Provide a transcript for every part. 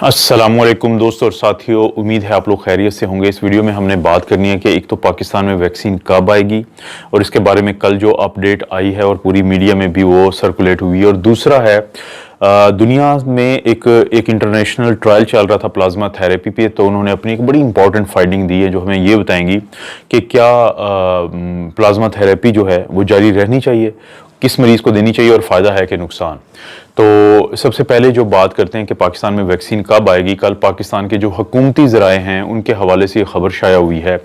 अस्सलामुअलैकुम दोस्तों और साथियों, उम्मीद है आप लोग खैरियत से होंगे। इस वीडियो में हमने बात करनी है कि एक तो पाकिस्तान में वैक्सीन कब आएगी और इसके बारे में कल जो अपडेट आई है और पूरी मीडिया में भी वो सर्कुलेट हुई है। और दूसरा है दुनिया में एक इंटरनेशनल ट्रायल चल रहा था प्लाज्मा थेरेपी पे, तो उन्होंने अपनी एक बड़ी इंपॉर्टेंट फाइंडिंग दी है जो हमें ये बताएंगी कि क्या प्लाज्मा थेरेपी जो है वो जारी रहनी चाहिए, किस मरीज़ को देनी चाहिए और फ़ायदा है कि नुकसान। तो सबसे पहले जो बात करते हैं कि पाकिस्तान में वैक्सीन कब आएगी। कल पाकिस्तान के जो हुकूमती ज़राए हैं उनके हवाले से ये खबर शाया हुई है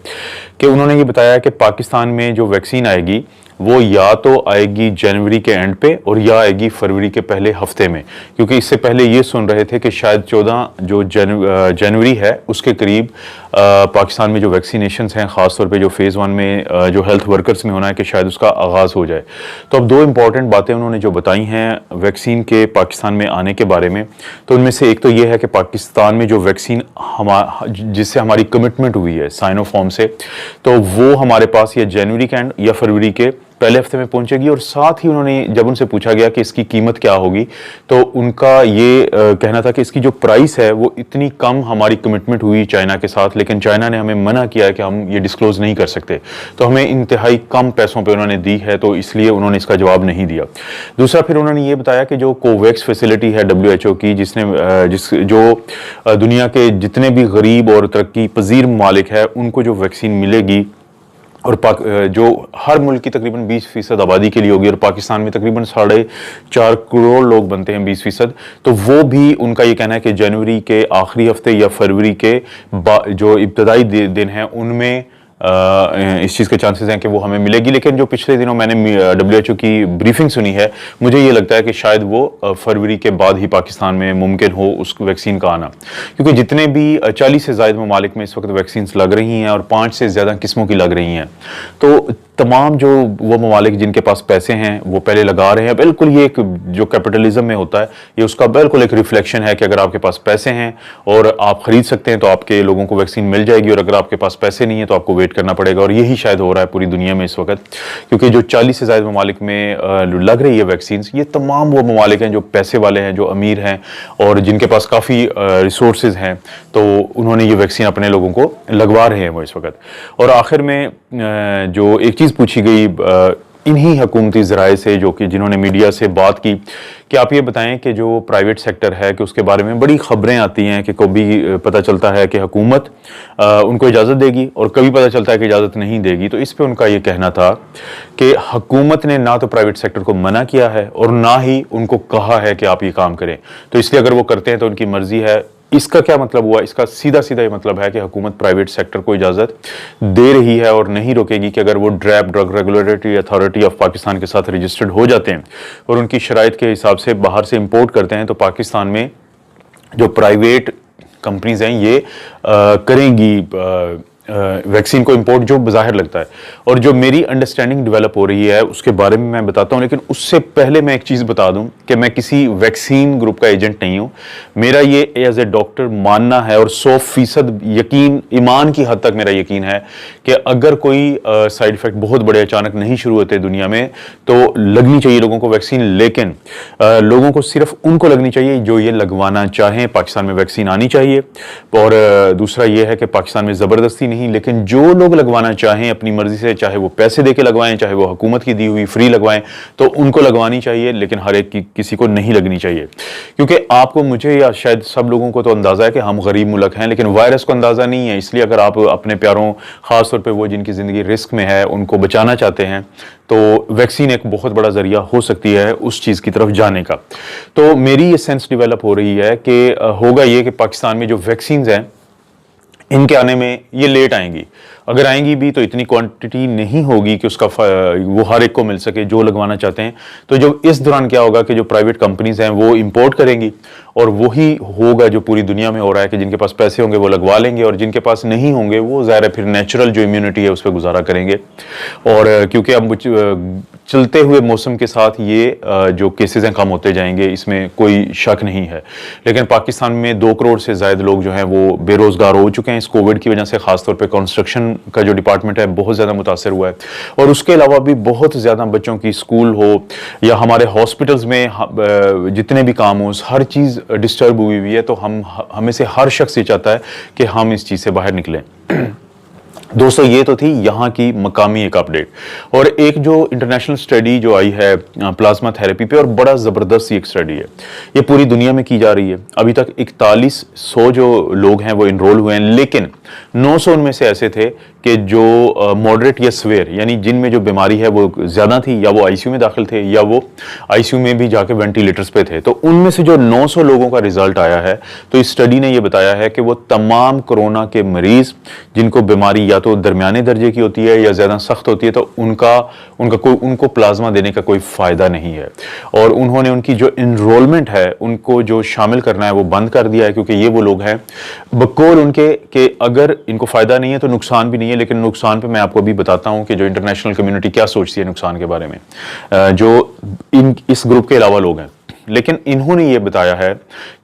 कि उन्होंने ये बताया कि पाकिस्तान में जो वैक्सीन आएगी वो या तो आएगी जनवरी के एंड पे और या आएगी फरवरी के पहले हफ्ते में, क्योंकि इससे पहले ये सुन रहे थे कि शायद 14 जो जनवरी है उसके करीब पाकिस्तान में जो वैक्सीनेशंस हैं, ख़ासतौर पे जो फेज़ 1 में जो हेल्थ वर्कर्स में होना है कि शायद उसका आगाज़ हो जाए। तो अब दो इंपॉर्टेंट बातें उन्होंने जो बताई हैं वैक्सीन के पाकिस्तान में आने के बारे में, तो उनमें से एक तो ये है कि पाकिस्तान में जो वैक्सीन जिससे हमारी कमिटमेंट हुई है साइनोफार्म से, तो वो हमारे पास या जनवरी के एंड या फरवरी के पहले हफ्ते में पहुंचेगी। और साथ ही उन्होंने जब उनसे पूछा गया कि इसकी कीमत क्या होगी, तो उनका ये कहना था कि इसकी जो प्राइस है वो इतनी कम हमारी कमिटमेंट हुई चाइना के साथ, लेकिन चाइना ने हमें मना किया है कि हम ये डिस्क्लोज नहीं कर सकते, तो हमें इंतहाई कम पैसों पे उन्होंने दी है, तो इसलिए उन्होंने इसका जवाब नहीं दिया। दूसरा फिर उन्होंने ये बताया कि जो कोवैक्स फैसिलिटी है WHO की, जो दुनिया के जितने भी गरीब और तरक्की पजीर ममालिक है उनको जो वैक्सीन मिलेगी और जो हर मुल्क की तकरीबन 20% आबादी के लिए होगी और पाकिस्तान में तकरीबन 4.5 करोड़ लोग बनते हैं 20%, तो वो भी उनका ये कहना है कि जनवरी के आखिरी हफ्ते या फरवरी के जो इब्तदाई दिन हैं उनमें इस चीज़ के चांसेस हैं कि वो हमें मिलेगी। लेकिन जो पिछले दिनों मैंने WHO की ब्रीफिंग सुनी है, मुझे ये लगता है कि शायद वो फरवरी के बाद ही पाकिस्तान में मुमकिन हो उस वैक्सीन का आना, क्योंकि जितने भी 40 से ज़ायद ममालिक में इस वक्त वैक्सीन लग रही हैं और 5 से ज़्यादा किस्मों की लग रही हैं, तो तमाम जो वो ममालिक जिनके पास पैसे हैं वो पहले लगा रहे हैं। बिल्कुल ये एक जो कैपिटलिज्म में होता है ये उसका बिल्कुल एक रिफ्लेक्शन है कि अगर आपके पास पैसे हैं और आप खरीद सकते हैं तो आपके लोगों को वैक्सीन मिल जाएगी, और अगर आपके पास पैसे नहीं है तो आपको वेट करना पड़ेगा। और यही शायद हो रहा है पूरी दुनिया में इस वक्त, क्योंकि जो 40 से ज़्यादा ममालिक में लग रही है वैक्सीन, ये तमाम वो ममालिक हैं जो पैसे वाले हैं, जो अमीर हैं और जिनके पास काफ़ी रिसोर्सेज हैं, तो उन्होंने ये वैक्सीन अपने लोगों को लगवा रहे हैं वो इस वक्त। और आखिर में जो एक चीज़ पूछी गई इन्हीं हुकूमती ज़राए से जो कि जिन्होंने मीडिया से बात की कि आप ये बताएं कि जो प्राइवेट सेक्टर है कि उसके बारे में बड़ी ख़बरें आती हैं कि कभी पता चलता है कि हुकूमत उनको इजाज़त देगी और कभी पता चलता है कि इजाज़त नहीं देगी। तो इस पे उनका ये कहना था कि हुकूमत ने ना तो प्राइवेट सेक्टर को मना किया है और ना ही उनको कहा है कि आप ये काम करें, तो इसलिए अगर वो करते हैं तो उनकी मर्ज़ी है। इसका क्या मतलब हुआ? इसका सीधा सीधा ये मतलब है कि हुकूमत प्राइवेट सेक्टर को इजाज़त दे रही है और नहीं रोकेगी कि अगर वो drug regulatory authority of Pakistan के साथ रजिस्टर्ड हो जाते हैं और उनकी शराइत के हिसाब से बाहर से इंपोर्ट करते हैं, तो पाकिस्तान में जो प्राइवेट कंपनीज हैं ये करेंगी वैक्सीन को इंपोर्ट, जो बाहर लगता है। और जो मेरी अंडरस्टैंडिंग डेवलप हो रही है उसके बारे में मैं बताता हूं, लेकिन उससे पहले मैं एक चीज़ बता दूं कि मैं किसी वैक्सीन ग्रुप का एजेंट नहीं हूं। मेरा ये एज ए डॉक्टर मानना है और 100% यकीन, ईमान की हद तक मेरा यकीन है कि अगर कोई साइड इफेक्ट बहुत बड़े अचानक नहीं शुरू होते दुनिया में तो लगनी चाहिए लोगों को वैक्सीन, लेकिन लोगों को सिर्फ उनको लगनी चाहिए जो ये लगवाना चाहें। पाकिस्तान में वैक्सीन आनी चाहिए। और दूसरा ये है कि पाकिस्तान में ज़बरदस्ती नहीं, लेकिन जो लोग लगवाना चाहें अपनी मर्जी से, चाहे वो पैसे देके लगवाएं चाहे वो हुकूमत की दी हुई फ्री लगवाएं, तो उनको लगवानी चाहिए, लेकिन हर एक की किसी को नहीं लगनी चाहिए। क्योंकि आपको, मुझे या शायद सब लोगों को तो अंदाजा है कि हम गरीब मुल्क हैं, लेकिन वायरस को अंदाजा नहीं है। इसलिए अगर आप अपने प्यारों, खासतौर पर वो जिनकी ज़िंदगी रिस्क में है, उनको बचाना चाहते हैं, तो वैक्सीन एक बहुत बड़ा जरिया हो सकती है उस चीज़ की तरफ जाने का। तो मेरी ये सेंस डेवलप हो रही है कि होगा ये कि पाकिस्तान में जो वैक्सीन हैं इनके आने में ये लेट आएंगी। अगर आएंगी भी तो इतनी क्वांटिटी नहीं होगी कि उसका वो हर एक को मिल सके जो लगवाना चाहते हैं। तो जो इस दौरान क्या होगा कि जो प्राइवेट कंपनीज हैं वो इंपोर्ट करेंगी और वही होगा जो पूरी दुनिया में हो रहा है कि जिनके पास पैसे होंगे वो लगवा लेंगे और जिनके पास नहीं होंगे वो ज़ाहिर है फिर नेचुरल जो इम्यूनिटी है उस पर गुजारा करेंगे। और क्योंकि अब चलते हुए मौसम के साथ ये जो केसेस हैं कम होते जाएंगे, इसमें कोई शक नहीं है। लेकिन पाकिस्तान में 2 करोड़ से ज़ायद लोग जो हैं वो बेरोज़गार हो चुके हैं इस कोविड की वजह से, खासतौर पर कंस्ट्रक्शन न्यूट्रिशन का जो डिपार्टमेंट है बहुत ज़्यादा मुतासर हुआ है। और उसके अलावा भी बहुत ज़्यादा बच्चों की स्कूल हो या हमारे हॉस्पिटल्स में जितने भी काम हो, हर चीज़ डिस्टर्ब हुई हुई है। तो हमें से हर शख्स ये चाहता है कि हम इस चीज़ से बाहर निकलें। दोस्तों, ये तो थी यहाँ की मकामी एक अपडेट। और एक जो इंटरनेशनल स्टडी जो आई है प्लाज्मा थेरेपी पे, और बड़ा ज़बरदस्त एक स्टडी है, ये पूरी दुनिया में की जा रही है। अभी तक 4100 जो लोग हैं वो इनरोल हुए हैं, लेकिन 900 उनमें से ऐसे थे कि जो मॉडरेट या स्वेयर, यानी जिनमें जो बीमारी है वो ज़्यादा थी, या वो आईसीयू में दाखिल थे, या वो आईसीयू में भी जाके वेंटिलेटर्स पे थे। तो उनमें से जो 900 लोगों का रिजल्ट आया है, तो इस स्टडी ने ये बताया है कि वो तमाम कोरोना के मरीज जिनको बीमारी या तो दरमियाने दर्जे की होती है या ज़्यादा सख्त होती है, तो उनको प्लाज्मा देने का कोई फ़ायदा नहीं है। और उन्होंने उनकी जो इनरोलमेंट है, उनको जो शामिल करना है वो बंद कर दिया है, क्योंकि ये वो लोग हैं बकौल उनके कि अगर इनको फ़ायदा नहीं है तो नुकसान भी नहीं है। लेकिन नुकसान पे मैं आपको अभी बताता हूं कि जो इंटरनेशनल कम्युनिटी क्या सोचती है नुकसान के बारे में, जो इस ग्रुप के अलावा लोग हैं। लेकिन इन्होंने ये बताया है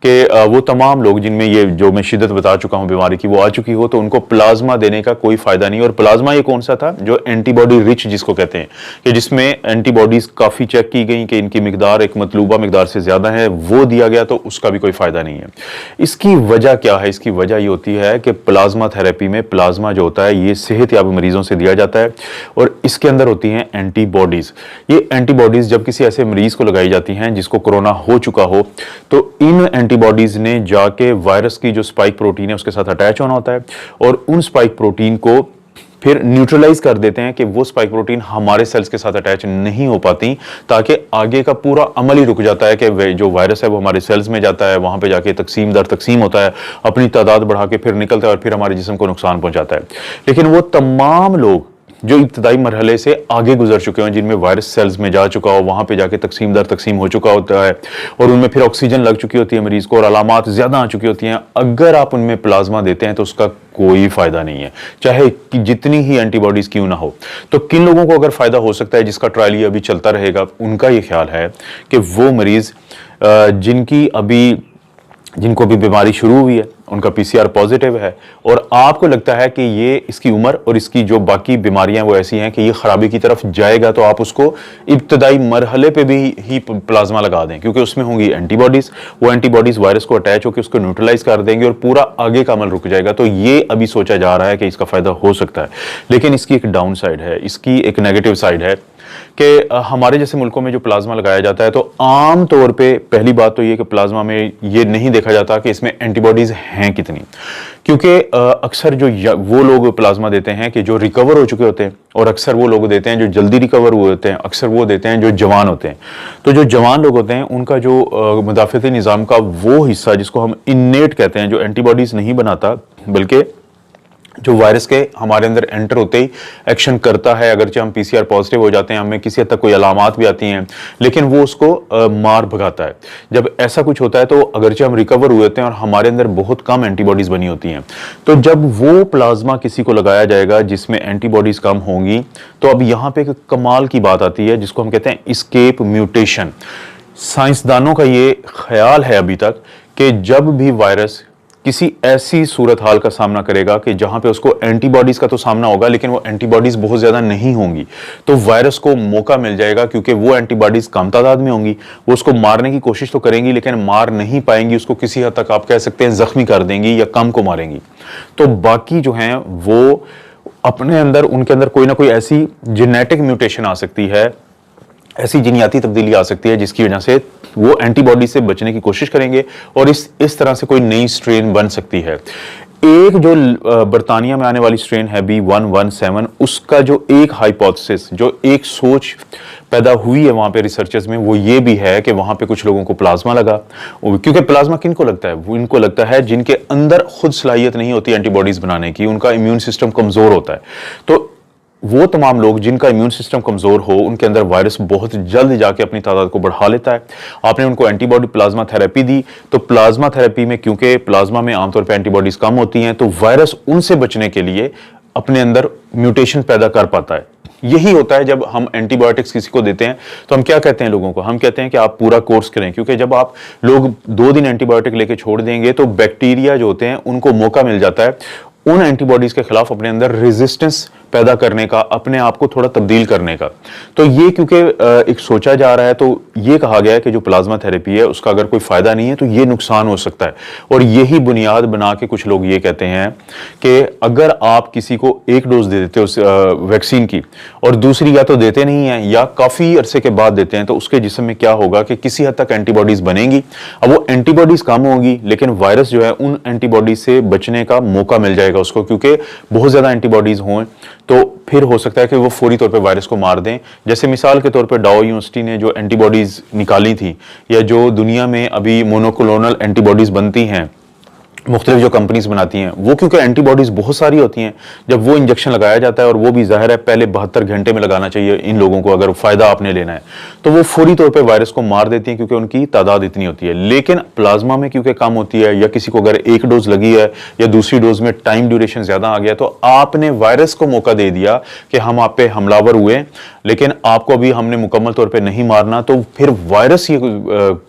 कि वो तमाम लोग जिनमें ये जो मैं शिद्दत बता चुका हूं बीमारी की वो आ चुकी हो, तो उनको प्लाज्मा देने का कोई फायदा नहीं। और प्लाज्मा ये कौन सा था, जो एंटीबॉडी रिच जिसको कहते हैं, कि जिसमें एंटीबॉडीज काफ़ी चेक की गई कि इनकी मिकदार एक मतलूबा मिकदार से ज़्यादा है, वो दिया गया, तो उसका भी कोई फ़ायदा नहीं है। इसकी वजह क्या है? इसकी वजह ये होती है कि प्लाज्मा थेरेपी में प्लाज्मा जो होता है ये सेहतयाब मरीजों से दिया जाता है, और इसके अंदर होती हैं एंटीबॉडीज़। ये एंटीबॉडीज़ जब किसी ऐसे मरीज को लगाई जाती हैं जिसको कोरोना हो चुका हो, तो इन एंटीबॉडीज ने जाके वायरस की जो स्पाइक प्रोटीन है उसके साथ अटैच होना होता है, और उन स्पाइक प्रोटीन को फिर न्यूट्रलाइज कर देते हैं कि वो स्पाइक प्रोटीन हमारे सेल्स के साथ अटैच नहीं हो पाती, ताकि आगे का पूरा अमल ही रुक जाता है कि जो वायरस है वो हमारे सेल्स में जाता है, वहां पे जाके तकसीम दर तकसीम होता है, अपनी तादाद बढ़ा के फिर निकलता है और फिर हमारे जिस्म को नुकसान पहुंचाता है। लेकिन वो तमाम लोग जो इब्तदाई मरहले से आगे गुजर चुके हैं, जिनमें वायरस सेल्स में जा चुका हो, वहां पे जाके तकसीम दर तकसीम हो चुका होता है, और उनमें फिर ऑक्सीजन लग चुकी होती है मरीज को, और अलामात ज्यादा आ चुकी होती हैं, अगर आप उनमें प्लाज्मा देते हैं तो उसका कोई फायदा नहीं है, चाहे जितनी ही एंटीबॉडीज क्यों ना हो। तो किन लोगों को अगर फायदा हो सकता है, जिसका ट्रायल ये अभी चलता रहेगा, उनका ये ख्याल है कि वो मरीज जिनको भी बीमारी शुरू हुई है, उनका पीसीआर पॉजिटिव है, और आपको लगता है कि ये इसकी उम्र और इसकी जो बाकी बीमारियां वो ऐसी हैं कि ये खराबी की तरफ जाएगा, तो आप उसको इब्तदाई मरहले पे भी ही प्लाज्मा लगा दें, क्योंकि उसमें होंगी एंटीबॉडीज। वो एंटीबॉडीज वायरस को अटैच होकर उसको न्यूट्रलाइज कर देंगे और पूरा आगे का अमल रुक जाएगा। तो ये अभी सोचा जा रहा है कि इसका फायदा हो सकता है, लेकिन इसकी एक डाउन साइड है, इसकी एक नेगेटिव साइड है कि हमारे जैसे मुल्कों में जो प्लाज्मा लगाया जाता है, तो आम तौर पे पहली बात तो ये कि प्लाज्मा में ये नहीं देखा जाता कि इसमें एंटीबॉडीज हैं कितनी, क्योंकि अक्सर जो वो लोग प्लाज्मा देते हैं कि जो रिकवर हो चुके होते हैं, और अक्सर वो लोग देते हैं जो जल्दी रिकवर हुए होते हैं, अक्सर वो देते हैं जो जवान होते हैं। तो जो जवान लोग होते हैं उनका जो मुदाफ़ती निज़ाम का वो हिस्सा जिसको हम इन्नेट कहते हैं, जो एंटीबॉडीज नहीं बनाता, बल्कि जो वायरस के हमारे अंदर एंटर होते ही एक्शन करता है, अगरचे हम पीसीआर पॉजिटिव हो जाते हैं, हमें किसी हद तक कोई अलामात भी आती हैं, लेकिन वो उसको मार भगाता है। जब ऐसा कुछ होता है तो अगरचे हम रिकवर हुए होते हैं और हमारे अंदर बहुत कम एंटीबॉडीज बनी होती हैं, तो जब वो प्लाज्मा किसी को लगाया जाएगा जिसमें एंटीबॉडीज कम होंगी, तो अब यहाँ पे एक कमाल की बात आती है जिसको हम कहते हैं एस्केप म्यूटेशन। साइंसदानों का ये ख्याल है अभी तक कि जब भी वायरस किसी ऐसी सूरत हाल का सामना करेगा कि जहां पे उसको एंटीबॉडीज का तो सामना होगा, लेकिन वो एंटीबॉडीज बहुत ज्यादा नहीं होंगी, तो वायरस को मौका मिल जाएगा, क्योंकि वो एंटीबॉडीज कम तादाद में होंगी, वो उसको मारने की कोशिश तो करेंगी लेकिन मार नहीं पाएंगी, उसको किसी हद तक आप कह सकते हैं जख्मी कर देंगी या कम को मारेंगी। तो बाकी जो हैं वो अपने अंदर, उनके अंदर कोई ना कोई ऐसी जेनेटिक म्यूटेशन आ सकती है, ऐसी जीनियाती तब्दीली आ सकती है जिसकी वजह से वो एंटीबॉडी से बचने की कोशिश करेंगे और इस तरह से कोई नई स्ट्रेन बन सकती है। एक जो बर्तानिया में आने वाली स्ट्रेन है B117, उसका जो एक हाइपोथेसिस, जो एक सोच पैदा हुई है वहां पे रिसर्चर्स में, वो ये भी है कि वहां पे कुछ लोगों को प्लाज्मा लगा, क्योंकि प्लाज्मा किनको लगता है, वो इनको लगता है जिनके अंदर खुद सलाहियत नहीं होती एंटीबॉडीज बनाने की, उनका इम्यून सिस्टम कमजोर होता है। तो वो तमाम लोग जिनका इम्यून सिस्टम कमजोर हो, उनके अंदर वायरस बहुत जल्द जाके अपनी तादाद को बढ़ा लेता है। आपने उनको एंटीबॉडी प्लाज्मा थेरेपी दी, तो प्लाज्मा थेरेपी में क्योंकि प्लाज्मा में आमतौर पर एंटीबॉडीज कम होती हैं, तो वायरस उनसे बचने के लिए अपने अंदर म्यूटेशन पैदा कर पाता है। यही होता है जब हम एंटीबायोटिक्स किसी को देते हैं, तो हम क्या कहते हैं लोगों को, हम कहते हैं कि आप पूरा कोर्स करें, क्योंकि जब आप लोग 2 दिन एंटीबायोटिक लेके छोड़ देंगे तो बैक्टीरिया जो होते हैं उनको मौका मिल जाता है उन एंटीबॉडीज़ के खिलाफ अपने अंदर रेजिस्टेंस पैदा करने का, अपने आप को थोड़ा तब्दील करने का। तो ये क्योंकि एक सोचा जा रहा है, तो ये कहा गया है कि जो प्लाज्मा थेरेपी है उसका अगर कोई फ़ायदा नहीं है तो ये नुकसान हो सकता है। और यही बुनियाद बना के कुछ लोग ये कहते हैं कि अगर आप किसी को एक डोज दे देते हो उस वैक्सीन की और दूसरी या तो देते नहीं हैं या काफ़ी अरसे के बाद देते हैं, तो उसके जिस्म में क्या होगा कि किसी हद तक एंटीबॉडीज़ बनेंगी। अब वो एंटीबॉडीज़ कम होंगी लेकिन वायरस जो है उन एंटीबॉडीज से बचने का मौका मिल जाएगा उसको, क्योंकि बहुत ज़्यादा एंटीबॉडीज़ हों तो फिर हो सकता है कि वो फौरी तौर पे वायरस को मार दें। जैसे मिसाल के तौर पे डाओ यूनिवर्सिटी ने जो एंटीबॉडीज़ निकाली थी, या जो दुनिया में अभी मोनोक्लोनल एंटीबॉडीज़ बनती हैं, मुख्तलिफ जो कंपनीज बनाती हैं, वो क्योंकि एंटीबॉडीज़ बहुत सारी होती हैं, जब वो इंजेक्शन लगाया जाता है और वो भी ज़ाहिर है पहले 72 घंटे में लगाना चाहिए इन लोगों को अगर फ़ायदा आपने लेना है, तो वो फौरी तौर पे वायरस को मार देती हैं क्योंकि उनकी तादाद इतनी होती है। लेकिन प्लाज्मा में क्योंकि कम होती है, या किसी को अगर एक डोज लगी है या दूसरी डोज में टाइम ड्यूरेशन ज़्यादा आ गया, तो आपने वायरस को मौका दे दिया कि हम आप पे हमलावर हुए, लेकिन आपको अभी हमने मुकम्मल तौर पर नहीं मारना, तो फिर वायरस ये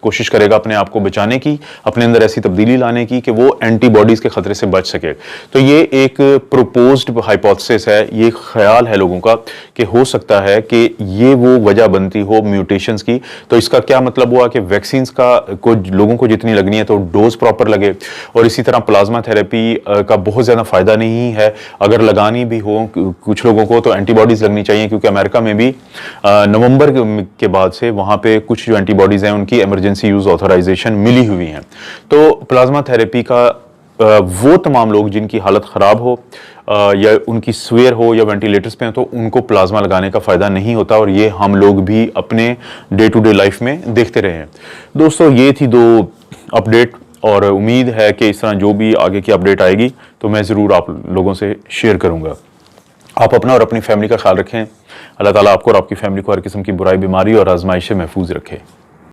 कोशिश करेगा अपने आप को बचाने की, अपने अंदर ऐसी तब्दीली लाने की कि वो एंटीबॉडीज के खतरे से बच सके। तो ये एक प्रपोज्ड हाइपोथेसिस है, ये ख्याल है लोगों का कि हो सकता है कि ये वो वजह बनती हो म्यूटेशंस की। तो इसका क्या मतलब हुआ कि वैक्सीन को लोगों को जितनी लगनी है तो डोज प्रॉपर लगे, और इसी तरह प्लाज्मा थेरेपी का बहुत ज़्यादा फायदा नहीं है। अगर लगानी भी हो कुछ लोगों को तो एंटीबॉडीज लगनी चाहिए, क्योंकि अमेरिका में भी नवंबर के बाद से वहाँ पे कुछ जो एंटीबॉडीज हैं उनकी इमरजेंसी यूज ऑथराइजेशन मिली हुई हैं। तो प्लाज्मा थेरेपी का वो तमाम लोग जिनकी हालत ख़राब हो या उनकी स्वेयर हो या वेंटिलेटर्स पे हो, तो उनको प्लाज्मा लगाने का फ़ायदा नहीं होता, और ये हम लोग भी अपने डे टू डे लाइफ में देखते रहे हैं। दोस्तों, ये थी 2 अपडेट, और उम्मीद है कि इस तरह जो भी आगे की अपडेट आएगी तो मैं ज़रूर आप लोगों से शेयर करूँगा। आप अपना और अपनी फैमिली का ख्याल रखें। अल्लाह ताला आपको और आपकी फैमिली को हर किस्म की बुराई, बीमारी और आजमाइश से महफूज रखे।